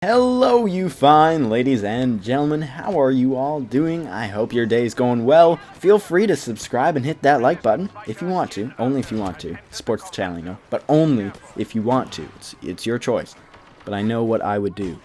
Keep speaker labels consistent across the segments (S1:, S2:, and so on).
S1: Hello you fine ladies and gentlemen, how are you all doing? I hope your day's going well. Feel free to subscribe and hit that like button if you want to, only if you want to. Supports the channel, you know, but only if you want to. It's your choice, but I know what I would do.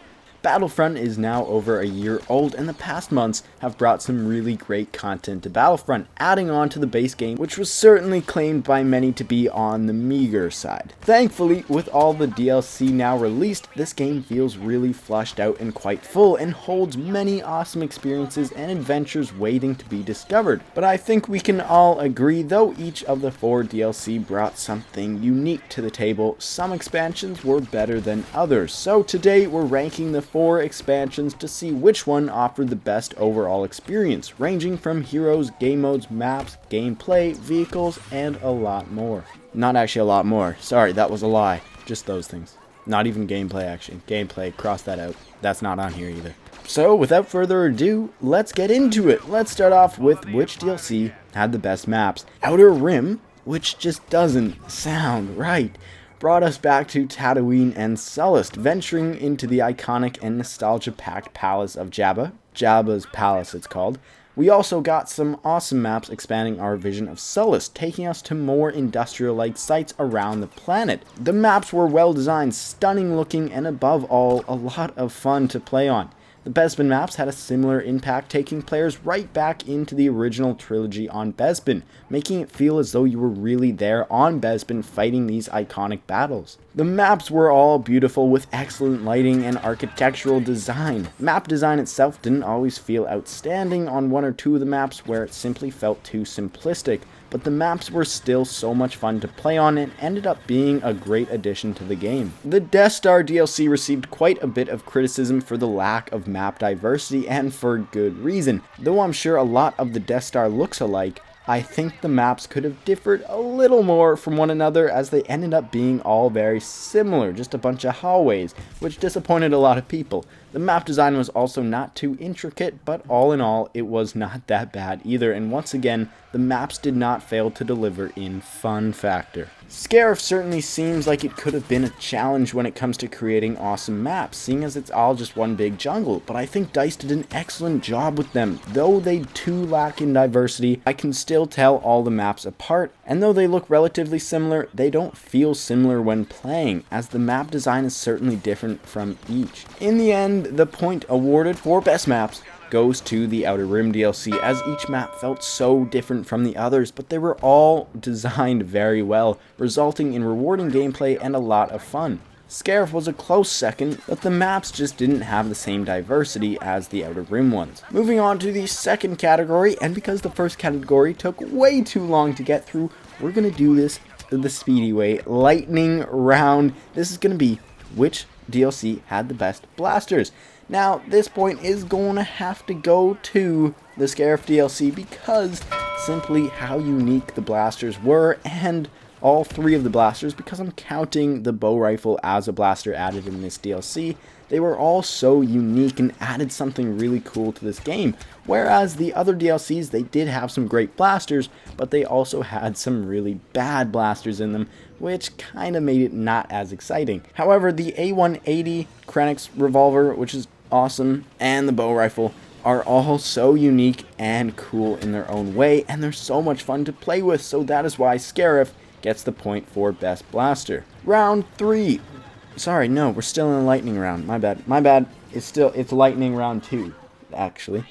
S1: Battlefront is now over a year old, and the past months have brought some really great content to Battlefront, adding on to the base game, which was certainly claimed by many to be on the meager side. Thankfully, with all the DLC now released, this game feels really fleshed out and quite full, and holds many awesome experiences and adventures waiting to be discovered. But I think we can all agree, though each of the 4 DLC brought something unique to the table, some expansions were better than others. So today we're ranking the 4 expansions to see which one offered the best overall experience, ranging from heroes, game modes, maps, gameplay, vehicles, and a lot more. Not actually a lot more. Sorry, that was a lie. Just those things. Not even gameplay, actually. Gameplay, cross that out. That's not on here either. So, without further ado, let's get into it. Let's start off with which DLC had the best maps. Outer Rim, which just doesn't sound right, brought us back to Tatooine and Sullust, venturing into the iconic and nostalgia-packed palace of Jabba. Jabba's Palace, it's called. We also got some awesome maps expanding our vision of Sullust, taking us to more industrial-like sites around the planet. The maps were well designed, stunning looking, and above all, a lot of fun to play on. The Bespin maps had a similar impact, taking players right back into the original trilogy on Bespin, making it feel as though you were really there on Bespin fighting these iconic battles. The maps were all beautiful with excellent lighting and architectural design. Map design itself didn't always feel outstanding on one or two of the maps where it simply felt too simplistic, but the maps were still so much fun to play on and ended up being a great addition to the game. The Death Star DLC received quite a bit of criticism for the lack of map diversity, and for good reason. Though I'm sure a lot of the Death Star looks alike, I think the maps could have differed a little more from one another, as they ended up being all very similar, just a bunch of hallways, which disappointed a lot of people. The map design was also not too intricate, but all in all, it was not that bad either, and once again, the maps did not fail to deliver in fun factor. Scarif certainly seems like it could have been a challenge when it comes to creating awesome maps, seeing as it's all just one big jungle, but I think DICE did an excellent job with them. Though they too lack in diversity, I can still tell all the maps apart, and though they look relatively similar, they don't feel similar when playing, as the map design is certainly different from each. In the end, the point awarded for best maps goes to the Outer Rim DLC, as each map felt so different from the others, but they were all designed very well, resulting in rewarding gameplay and a lot of fun. Scarif was a close second, but the maps just didn't have the same diversity as the Outer Rim ones. Moving on to the second category, and because the first category took way too long to get through, we're going to do this the speedy way, lightning round. This is going to be which DLC had the best blasters. Now, this point is going to have to go to the Scarif DLC because simply how unique the blasters were, and all 3 of the blasters, because I'm counting the bow rifle as a blaster added in this DLC, they were all so unique and added something really cool to this game. Whereas the other DLCs, they did have some great blasters, but they also had some really bad blasters in them, which kind of made it not as exciting. However, the A180 Krennic's revolver, which is awesome, and the bow rifle are all so unique and cool in their own way, and they're so much fun to play with, so that is why Scarif gets the point for best blaster. Round 3. Sorry, no, we're still in the lightning round. My bad. It's lightning round 2, actually.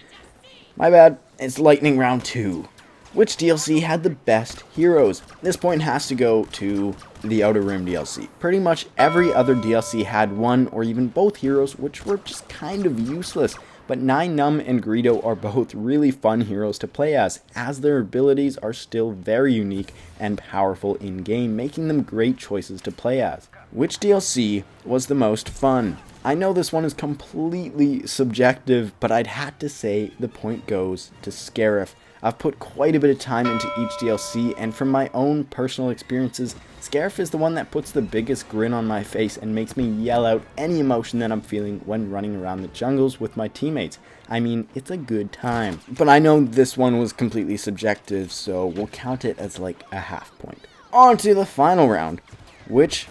S1: My bad. It's lightning round 2. Which DLC had the best heroes? This point has to go to the Outer Rim DLC. Pretty much every other DLC had one or even both heroes, which were just kind of useless. But Nine Numb and Greedo are both really fun heroes to play as their abilities are still very unique and powerful in-game, making them great choices to play as. Which DLC was the most fun? I know this one is completely subjective, but I'd have to say the point goes to Scarif. I've put quite a bit of time into each DLC, and from my own personal experiences, Scarif is the one that puts the biggest grin on my face and makes me yell out any emotion that I'm feeling when running around the jungles with my teammates. I mean, it's a good time. But I know this one was completely subjective, so we'll count it as like a half point. On to the final round. Which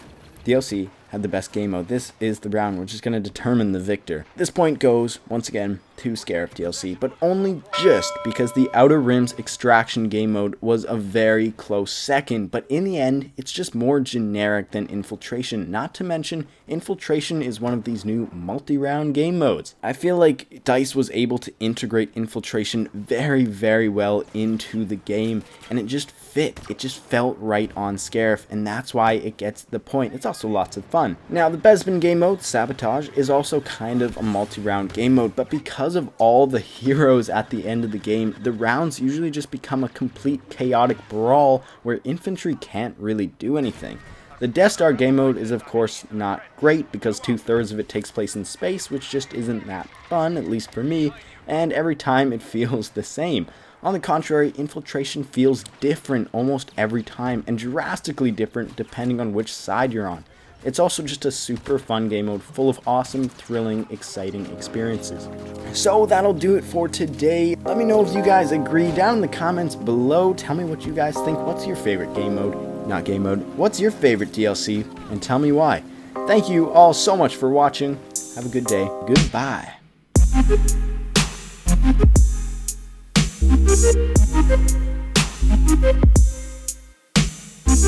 S1: DLC had the best game mode. This is the round which is going to determine the victor. This point goes, once again, to Scarif DLC, but only just because the Outer Rims Extraction game mode was a very close second, but in the end, it's just more generic than Infiltration. Not to mention, Infiltration is one of these new multi-round game modes. I feel like DICE was able to integrate Infiltration very, very well into the game, and it just fit. It just felt right on Scarif, and that's why it gets the point. It's also lots of fun. Now, the Bespin game mode, Sabotage, is also kind of a multi-round game mode, but because of all the heroes at the end of the game, the rounds usually just become a complete chaotic brawl where infantry can't really do anything. The Death Star game mode is of course not great because 2/3 of it takes place in space, which just isn't that fun, at least for me, and every time it feels the same. On the contrary, Infiltration feels different almost every time, and drastically different depending on which side you're on. It's also just a super fun game mode full of awesome, thrilling, exciting experiences. So that'll do it for today. Let me know if you guys agree down in the comments below. Tell me what you guys think. What's your favorite game mode? Not game mode. What's your favorite DLC? And tell me why. Thank you all so much for watching. Have a good day. Goodbye.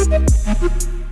S1: Thank you.